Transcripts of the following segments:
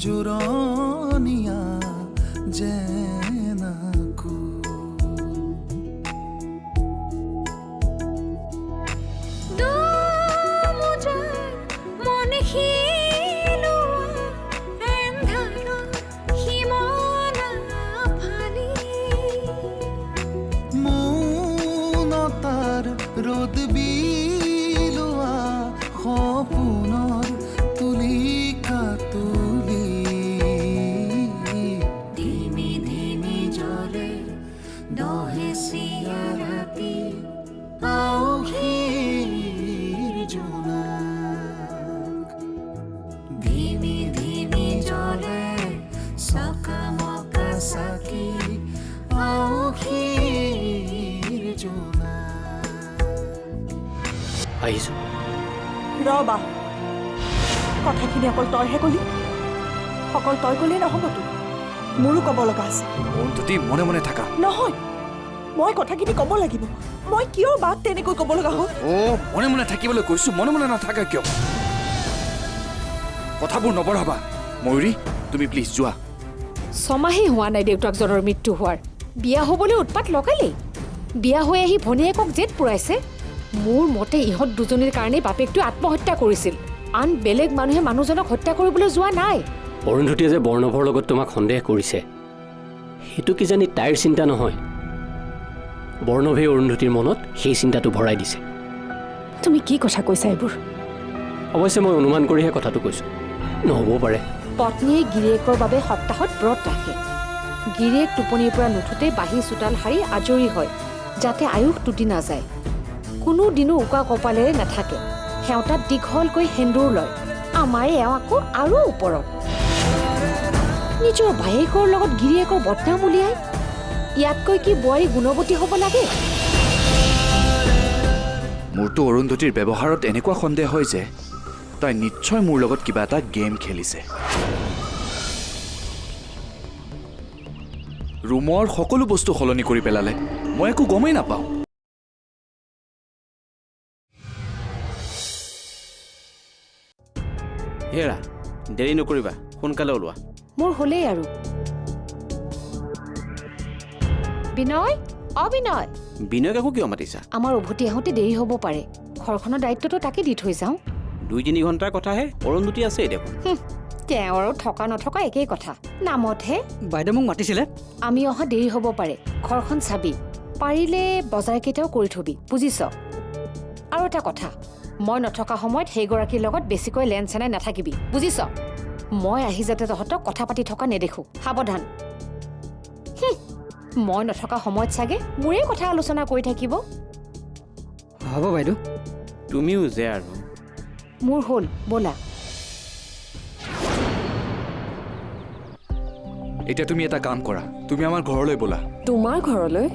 জোৰণীয়া যেনাকো মৌনতাৰ ৰ'দ বিলোৱা সপোনৰ তুলিকা তুলি ধিমি ধিমি জলে দহেচিয়া ৰাতি আউসীৰ জোনাক ধিমি ধিমি জলে চকামকা চাকি আউসীৰ জোনাক আহিছোঁ ৰবা কথাখিনি অকল তইহে কলি অকল তই কলেই নহ'বতো মোৰো ক'ব লগা আছে অৰুন্ধতী মনে মনে থাকা নহয় মই কথাখিনি ক'ব লাগিব মই কিয় বাদ তেনেকৈ ক'ব লগা হ'ল মনে মনে থাকিবলৈ কৈছোঁ মনে মনে নাথাকা কিয় কথাবোৰ নবঢ়াবা ময়ূৰী তুমি প্লিজ যোৱা ছমাহেই হোৱা নাই দেউতাকজনৰ মৃত্যু হোৱাৰ বিয়া হ'বলৈ উৎপাত লগালেই বিয়া হৈ আহি ভনীয়েকক জেদ পুৰাইছে মোৰ মতে ইহঁত দুজনীৰ কাৰণে বাপেকটো আত্মহত্যা কৰিছিল আন বেলেগ মানুহে মানুহজনক হত্যা কৰিবলৈ যোৱা নাই অৰুন্ধতীয়ে যে বৰ্ণভৰ লগত তোমাক সন্দেহ কৰিছে সেইটো কিজানি তাইৰ চিন্তা নহয় বৰ্ণভে অৰুন্ধতীৰ মনত সেই চিন্তাটো ভৰাই দিছে তুমি কি কথা কৈছা এইবোৰ অৱশ্যে মই অনুমান কৰিহে কথাটো কৈছোঁ নহ'বও পাৰে পত্নীয়ে গিৰিয়েকৰ বাবে সপ্তাহত ব্ৰত ৰাখে গিৰিয়েক টোপনিৰ পৰা নুঠোতে বাঢ়ি চোতাল সাৰি আজৰি হয় যাতে আয়ুস টুটি নাযায় কোনো দিনো উকা কপালেৰে নাথাকে সেওঁতাত দীঘলকৈ সেন্দুৰ লয় আমাৰ এওঁ আকৌ আৰু ওপৰত নিজৰ বায়েকৰ লগত গিৰিয়েকৰ বদনাম উলিয়াই ইয়াতকৈ কি বোৱাৰী গুণৱতী হ'ব লাগে মোৰতো অৰুন্ধতীৰ ব্যৱহাৰত এনেকুৱা সন্দেহ হয় যে তাই নিশ্চয় মোৰ লগত কিবা এটা গেম খেলিছে ৰুমৰ সকলো বস্তু সলনি কৰি পেলালে মই একো গমেই নাপাওঁ হেৰা দেৰি নকৰিবা সোনকালে ওলোৱা মোৰ হ'লেই আৰু বিনয় অবিনয় বিনয়ক আকৌ কিয় মাতিছা আমাৰ উভতি আহোঁতে দেৰি হ'ব পাৰে ঘৰখনৰ দায়িত্বটো তাকে দি থৈ যাওঁ 2-3 ঘণ্টাৰ কথাহে অৰুন্ধতী আছে দেখোন তেওঁ আৰু থকা নথকা একেই কথা নামতহে বাইদেউ মোক মাতিছিলে আমি অহা দেৰি হ'ব পাৰে ঘৰখন চাবি পাৰিলে বজাৰকেইটাও কৰি থবি বুজিছ আৰু এটা কথা মই নথকা সময়ত সেইগৰাকীৰ লগত বেছিকৈ লেন চেনাই নাথাকিবি বুজিছ মই আহি যাতে তহঁতক কথা পাতি থকা নেদেখোঁ সাৱধান মই নথকা সময়ত চাগে মোৰে কথা আলোচনা কৰি থাকিব হ'ব বাইদেউ তুমিও যে আৰু মোৰ হ'ল ব'লা এতিয়া তুমি এটা কাম কৰা তুমি আমাৰ ঘৰলৈ ব'লা তোমাৰ ঘৰলৈ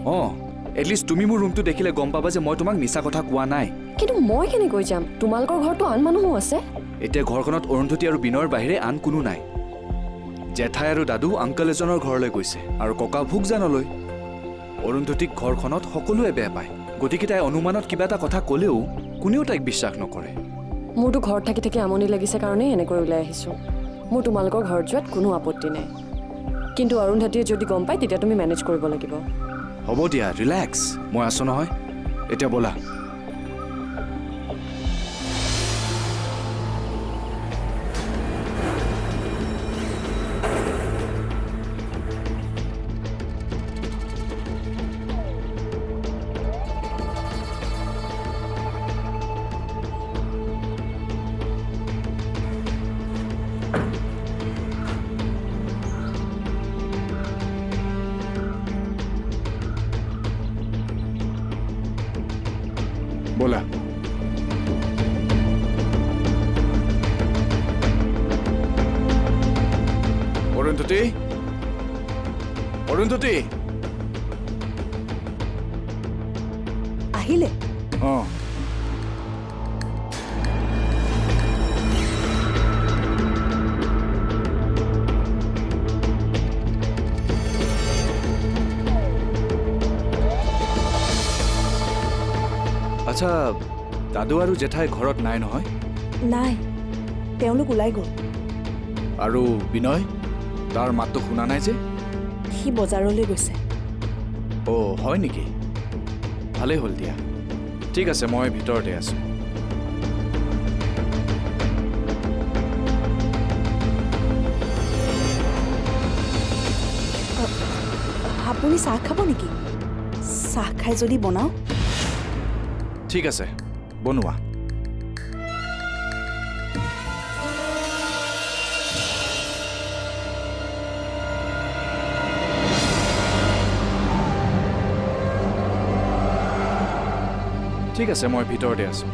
এটলিষ্ট তুমি মোৰ ৰুমটো দেখিলে গম পাবা যে মই তোমাক মিছা কথা কোৱা নাই কিন্তু মই কেনেকৈ যাম তোমালোকৰ ঘৰতো আন মানুহো আছে এতিয়া ঘৰখনত অৰুন্ধতী আৰু বিনয়ৰ বাহিৰে আন কোনো নাই জেঠাই আৰু দাদু আংকল এজনৰ ঘৰলৈ গৈছে আৰু ককা ভোগজানলৈ অৰুন্ধতীক ঘৰখনত সকলোৱে বেয়া পায় গতিকে তাই অনুমানত কিবা এটা কথা ক'লেও কোনেও তাইক বিশ্বাস নকৰে মোৰতো ঘৰত থাকি থাকি আমনি লাগিছে কাৰণেই এনেকৈ ওলাই আহিছোঁ মোৰ তোমালোকৰ ঘৰত যোৱাত কোনো আপত্তি নাই কিন্তু অৰুন্ধতীয়ে যদি গম পায় তেতিয়া তুমি মেনেজ কৰিব লাগিব হ'ব দিয়া ৰিলেক্স মই আছোঁ নহয় এতিয়া ব'লা ব'লা অৰুন্ধতী অৰুন্ধতী আহিলে আচ্ছা দাদু আৰু জেঠাই ঘৰত নাই নহয় নাই তেওঁলোক ওলাই গ'ল আৰু বিনয় তাৰ মাতটো শুনা নাই যে? সি বজাৰলৈ গৈছে। অ' হয় নেকি? ভালেই হ'ল দিয়া। ঠিক আছে, মই ভিতৰতে আছোঁ। আপুনি চাহ খাব নেকি? চাহ খাই যদি বনাওঁ। ঠিক আছে, বনোৱা। ঠিক আছে, মই ভিতৰতে আছোঁ।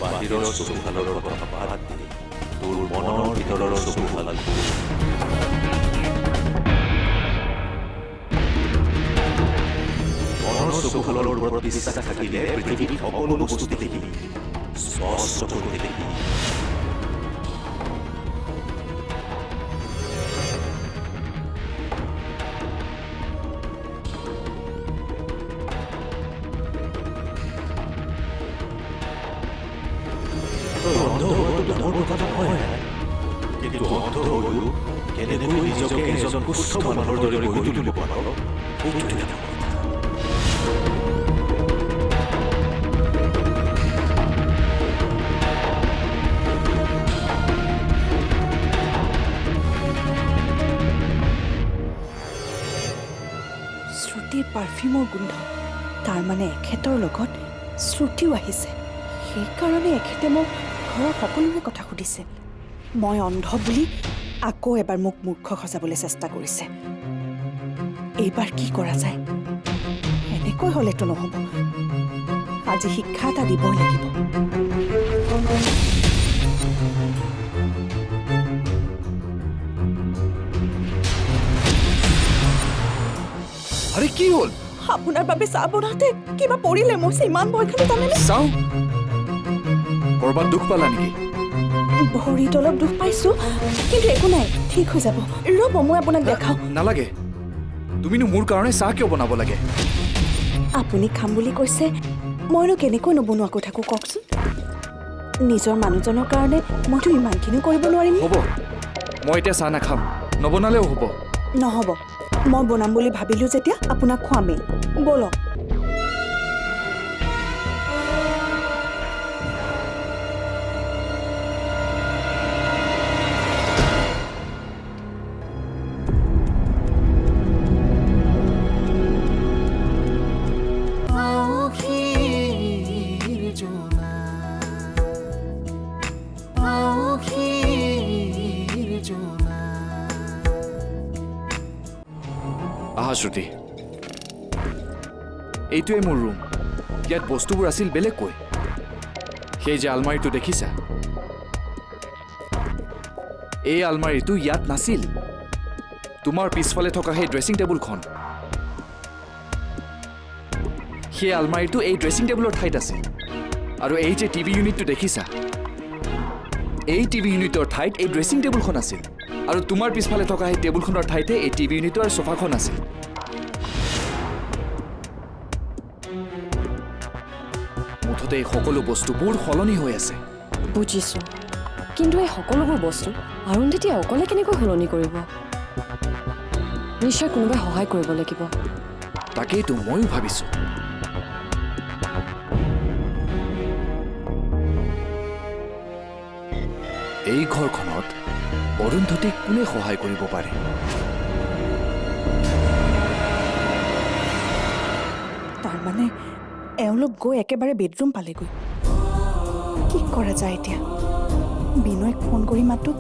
বাহিৰৰ চকুফালৰ কথা বাদ দি তোৰ মনৰ ভিতৰৰ চকুফাল মনৰ চকুফালৰ ওপৰত বিশ্বাস থাকিলে পৃথিৱীৰ সকলো বস্তু দেখিবি, স্পষ্ট কৰি দেখিবি। অন্ধ হোৱাটো ডাঙৰ কথা নহয়, কিন্তু অন্ধ হৈও কেনেকৈ নিজকে এজন সুস্থ মানুহৰ দৰে গঢ়ি তুলিব পাৰ, সেইটোৱে ডাঙৰ কথা। শ্ৰুতিৰ পাৰফিউমৰ গোন্ধ। তাৰমানে এখেতৰ লগত শ্ৰুতিও আহিছে। সেইকাৰণে এখেতে মোক ঘৰৰ সকলোৰে কথা সুধিছে। মই অন্ধ বুলি আকৌ এবাৰ মোক মূৰ্খ সজাবলৈ চেষ্টা কৰিছে। এইবাৰ কি কৰা যায়? এনেকৈ হ'লেতো নহ'ব। আজি শিক্ষা এটা দিবই লাগিব। আৰে কি হ'ল? আপোনাৰ বাবে চাহ বনাওঁতে কিবা পৰিলে। মই ইমান ভয় খালো জানেনে? চাওঁ, ক'ৰবাত দুখ পালা নেকি? ভৰিত অলপ দুখ পাইছোঁ, কিন্তু একো নাই, ঠিক হৈ যাব। ৰ'ব, মই আপোনাক দেখাওঁ। নালাগে, তুমিনো মোৰ কাৰণে চাহ কিয় বনাব লাগে? আপুনি খাম বুলি কৈছে, মইনো কেনেকৈ নবনোৱাকৈ থাকোঁ কওকচোন? নিজৰ মানুহজনৰ কাৰণে মইতো ইমানখিনিও কৰিব নোৱাৰিম। হ'ব, মই এতিয়া চাহ নাখাম, নবনালেও হ'ব। নহ'ব, মই বনাম বুলি ভাবিলোঁ যেতিয়া আপোনাক খুৱামেই। ব'লক। আউসীৰ জোনা, আউসীৰ জোনা। আহা শ্ৰুতি, এইটোৱে মোৰ ৰুম। ইয়াত বস্তুবোৰ আছিল বেলেগকৈ। সেই যে আলমাৰীটো দেখিছা, এই আলমাৰীটো ইয়াত নাছিল। তোমাৰ পিছফালে থকা সেই ড্ৰেছিং টেবুলখন, সেই আলমাৰীটো এই ড্ৰেছিং টেবুলৰ ঠাইত আছিল। আৰু এই যে টিভি ইউনিটটো দেখিছা, এই টিভি ইউনিটৰ ঠাইত এই ড্ৰেছিং টেবুলখন আছিল। আৰু তোমাৰ পিছফালে থকা সেই টেবুলখনৰ ঠাইতে এই টিভি ইউনিটৰ আৰু চোফাখন আছিল। মুঠতে এই সকলো বস্তুবোৰ সলনি হৈ আছে। বুজিছোঁ, কিন্তু এই সকলোবোৰ বস্তু অৰুন্ধতী অকলে কেনেকৈ সলনি কৰিব? নিশ্চয় কোনোবাই সহায় কৰিব লাগিব। তাকেইতো ময়ো ভাবিছোঁ। এই ঘৰখনত অৰুন্ধতীক কোনে সহায় কৰিব পাৰে? তাৰমানে এওঁলোক গৈ একেবাৰে বেডৰুম পালেগৈ। কি কৰা যায় এতিয়া? বিনয়ক ফোন কৰি মাতো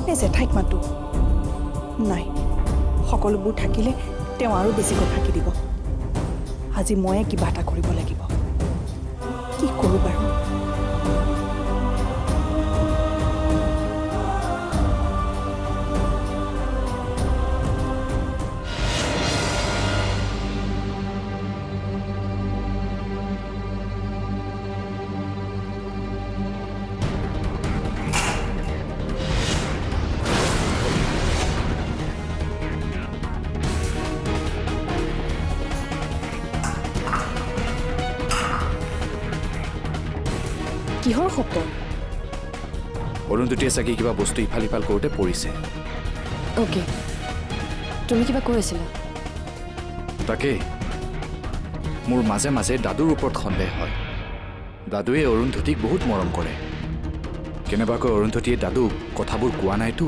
নে জেঠাইক মাতো? নাই, সকলোবোৰ থাকিলে তেওঁ আৰু বেছিকৈ থাকি দিব। আজি ময়ে কিবা এটা কৰিব লাগিব। কি কৰোঁ বাৰু? কিহৰ শব্দ? অৰুন্ধতীয়ে চাগে কিবা বস্তু ইফাল সিফাল কৰোঁতে পৰিছে। অ'কে, তুমি কিবা কৈ আছিলা? তাকেই মোৰ মাজে মাজে দাদুৰ ওপৰত সন্দেহ হয়। দাদুৱে অৰুন্ধতীক বহুত মৰম কৰে। কেনেবাকৈ অৰুন্ধতীয়ে দাদুক কথাবোৰ কোৱা নাইতো।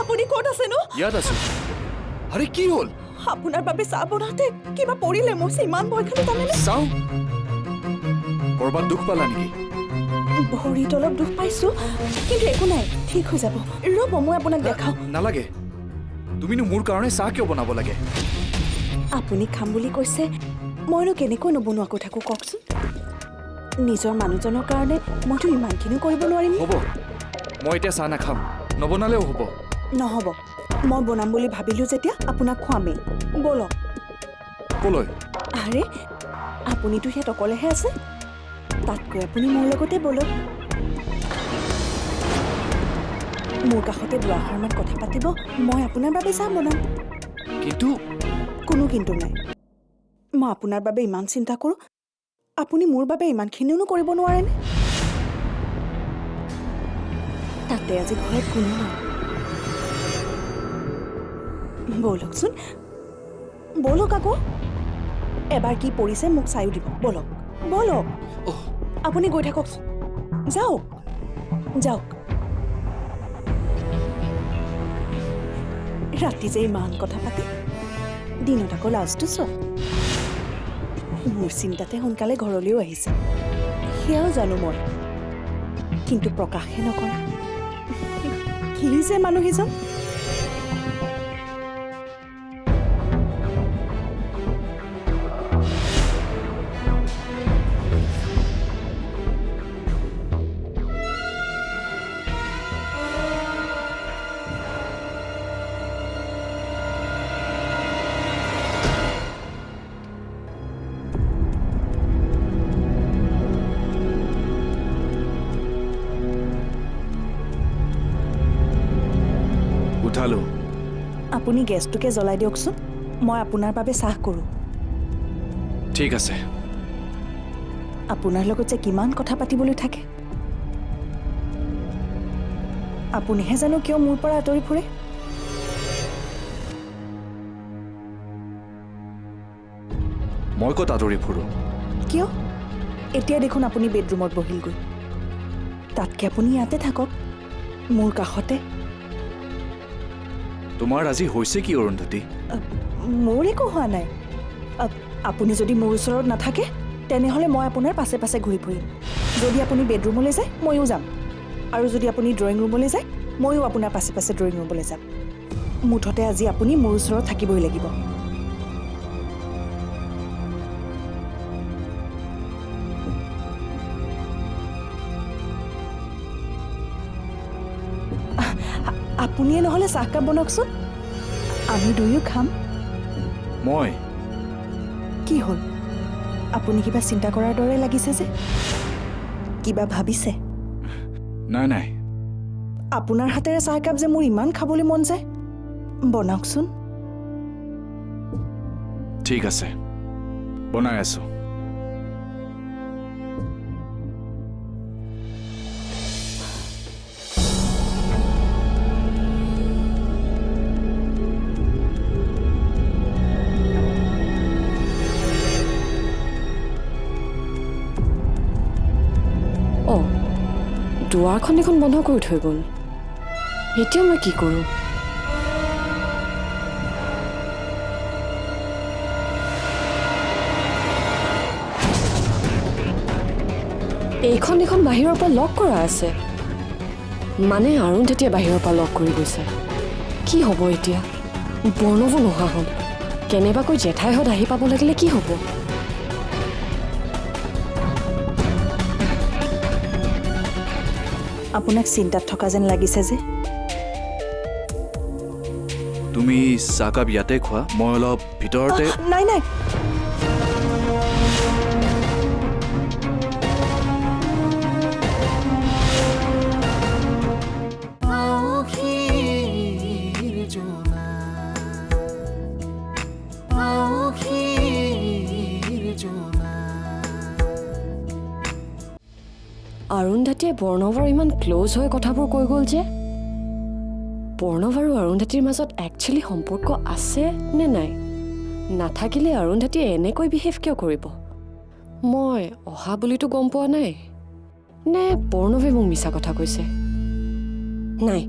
আপুনি ক'ত আছে নো? ইয়াত আছো। আৰে কি হ'ল? আপোনাৰ বাবে চাহ বনাওঁতে কিবা পৰিলে, মোৰ ইমান ভয় খালো জানেনে? চাওঁ, ক'ৰবাত দুখ পালা নেকি? ভৰিত অলপ দুখ পাইছো, কিন্তু একো নাই, ঠিক হৈ যাব। ৰ'ব, মই আপোনাক দেখাওঁ। নালাগে, তুমিনো মোৰ কাৰণে চাহ কিয় বনাব লাগে? আপুনি খাম বুলি কৈছে, মইনো কেনেকৈ নবনোৱাকৈ থাকোঁ কওকচোন? নিজৰ মানুহজনৰ কাৰণে মইতো ইমানখিনিও কৰিব নোৱাৰিম। হ'ব, মই এতিয়া চাহ নাখাম, নবনালেও হ'ব। নহ'ব, মই বনাম বুলি ভাবিলোঁ যেতিয়া আপোনাক খুৱামেই। ব'লক। ক'লৈ? আৰে, আপুনিতো ইয়াত অকলেহে আছে, তাতকৈ আপুনি মোৰ লগতে ব'লক। মোৰ কাষতে দুআষাৰমান কথা পাতিব, মই আপোনাৰ বাবে চাহ বনাম। কিন্তু কোনো কিন্তু নাই। মই আপোনাৰ বাবে ইমান চিন্তা কৰোঁ, আপুনি মোৰ বাবে ইমানখিনিও কৰিব নোৱাৰেনে? তাতে আজি ঘৰত কোনো নাই। ব'লকচোন, ব'লক আকৌ। এবাৰ কি পৰিছে মোক চায়ো দিব। ব'লক, ব'লক। আপুনি গৈ থাককচোন, যাওক যাওক। ৰাতি যে ইমান কথা পাতে, দিনত আকৌ লাজটো চোৱা। মোৰ চিন্তাতে সোনকালে ঘৰলৈও আহিছে, সেয়াও জানো মই, কিন্তু প্ৰকাশহে নকৰা। কি যে মানুহ সিজন। উঠালো। আপুনি গেছটোকে জ্বলাই দিয়কচোন, মই আপোনাৰ বাবে চাহ কৰোঁ। ঠিক আছে। আপোনাৰ লগত যে কিমান কথা পাতিবলৈ থাকে, আপুনিহে জানো কিয় মোৰ পৰা আঁতৰি ফুৰে। মই ক'ত আঁতৰি ফুৰোঁ? কিয়? এতিয়া দেখোন আপুনি বেডৰুমত বহিলগৈ, তাতকৈ আপুনি ইয়াতে থাকক, মোৰ কাষতে। তোমাৰ আজি হৈছে কি অৰুন্ধতী? মোৰ একো হোৱা নাই। আপুনি যদি মোৰ ওচৰত নাথাকে, তেনেহ'লে মই আপোনাৰ পাছে পাছে ঘূৰি ফুৰিম। যদি আপুনি বেডৰুমলৈ যায়, ময়ো যাম, আৰু যদি আপুনি ড্ৰয়িং ৰুমলৈ যায়, ময়ো আপোনাৰ পাছে পাছে ড্ৰয়িং ৰুমলৈ যাম। মুঠতে আজি আপুনি মোৰ ওচৰত থাকিবই লাগিব। আপুনিয়ে নহ'লে চাহকাপ বনাওকচোন, আমি দুয়ো খাম। মই? কি হ'ল? আপুনি কিবা চিন্তা কৰাৰ দৰে লাগিছে যে, কিবা ভাবিছে? নাই নাই। আপোনাৰ হাতেৰে চাহকাপ যে মোৰ ইমান খাবলৈ মন যায়, বনাওকচোন। ঠিক আছে, বনাই আছো। অঁ, দুৱাৰখন দেখোন বন্ধ কৰি থৈ গ'ল। এতিয়া মই কি কৰোঁ? এইখন দেখোন বাহিৰৰ পৰা লক কৰা আছে, মানে অৰুন্ধতীয়ে বাহিৰৰ পৰা লক কৰি গৈছে। কি হ'ব এতিয়া? বৰ্ণৱো নোহোৱা হ'ল। কেনেবাকৈ জেঠাইহঁত আহি পাব লাগিলে কি হ'ব? আপোনাক চিন্তাত থকা যেন লাগিছে যে। তুমি চাহকাপ ইয়াতে খোৱা, মই অলপ ভিতৰতে নাই নাই, আউসীৰ জোনা আউসীৰ জোনা অৰুন্ধতীয়ে প্ৰণৱৰ ইমান ক্ল'জ হৈ কথাবোৰ কৈ গ'ল যে প্ৰণৱ আৰু অৰুন্ধতীৰ মাজত একচুৱেলি সম্পৰ্ক আছে নে নাই? নাথাকিলে অৰুন্ধতীয়ে এনেকৈ বিহেভ কিয় কৰিব? মই অহা বুলিতো গম পোৱা নাই, নে প্ৰণৱে মোক মিছা কথা কৈছে? নাই,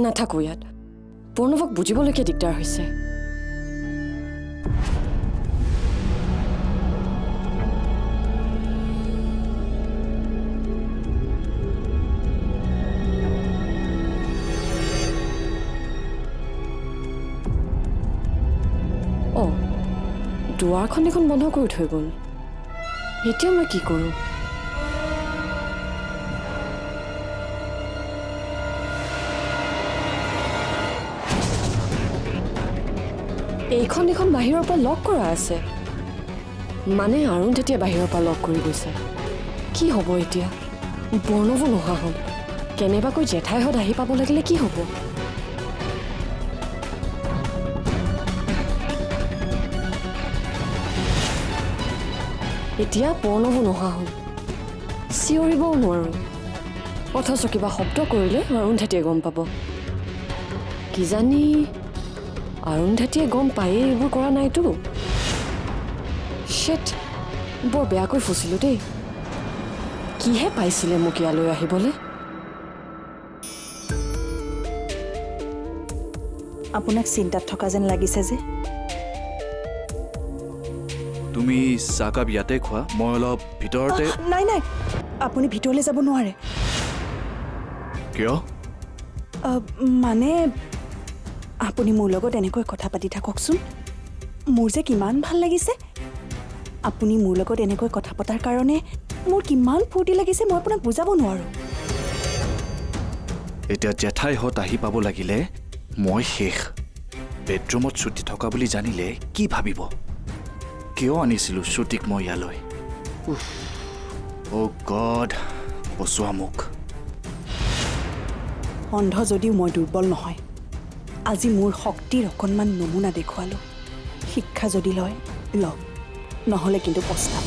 নাথাকোঁ ইয়াত। প্ৰণৱক বুজিবলৈকে দিগদাৰ হৈছে। অঁ, দুৱাৰখন দেখোন বন্ধ কৰি থৈ গ'ল। এতিয়া মই কি কৰোঁ? এইখন দেখোন বাহিৰৰ পৰা লক কৰা আছে, মানে অৰুন্ধতীয়ে বাহিৰৰ পৰা লক কৰি গৈছে। কি হ'ব এতিয়া? প্ৰণৱো নোহোৱা হ'ল। কেনেবাকৈ জেঠাইহঁত আহি পাব লাগিলে কি হ'ব? এতিয়া প্ৰণৱো নোহোৱা হ'ল। চিঞৰিবও নোৱাৰোঁ, অথচ কিবা শব্দ কৰিলে অৰুন্ধতীয়ে গম পাব। কিজানি অৰুন্ধতীয়ে গম পায়েই এইবোৰ কৰা নাইতো। শ্বিট, বৰ বেয়াকৈ ফচিলোঁ দেই। কিহে পাইছিলে মোক ইয়ালৈ আহিবলৈ? আপোনাক চিন্তাত থকা যেন লাগিছে যে। তুমি চাহকাপ ইয়াতে খোৱা, মই অলপ ভিতৰতে নাই নাই, আপুনি ভিতৰলৈ যাব নোৱাৰে। কিয়? মানে আপুনি মোৰ লগত এনেকৈ কথা পাতি থাককচোন। মোৰ যে কিমান ভাল লাগিছে। আপুনি মোৰ লগত এনেকৈ কথা পতাৰ কাৰণে মোৰ কিমান ফূৰ্তি লাগিছে মই আপোনাক বুজাব নোৱাৰোঁ। এতিয়া জেঠাইহঁত আহি পাব লাগিলে মই শেষ। বেডৰুমত ছুটি থকা বুলি জানিলে কি ভাবিব? কিয় আনিছিলোঁ ছুটিক মই ইয়ালৈ? অ' গড, বচোৱা মোক। অন্ধ যদিও মই দুৰ্বল নহয়। আজি মোৰ শক্তিৰ অকণমান নমুনা দেখুৱালোঁ। শিক্ষা যদি লয় লওক, নহ'লে কিন্তু পস্তাব।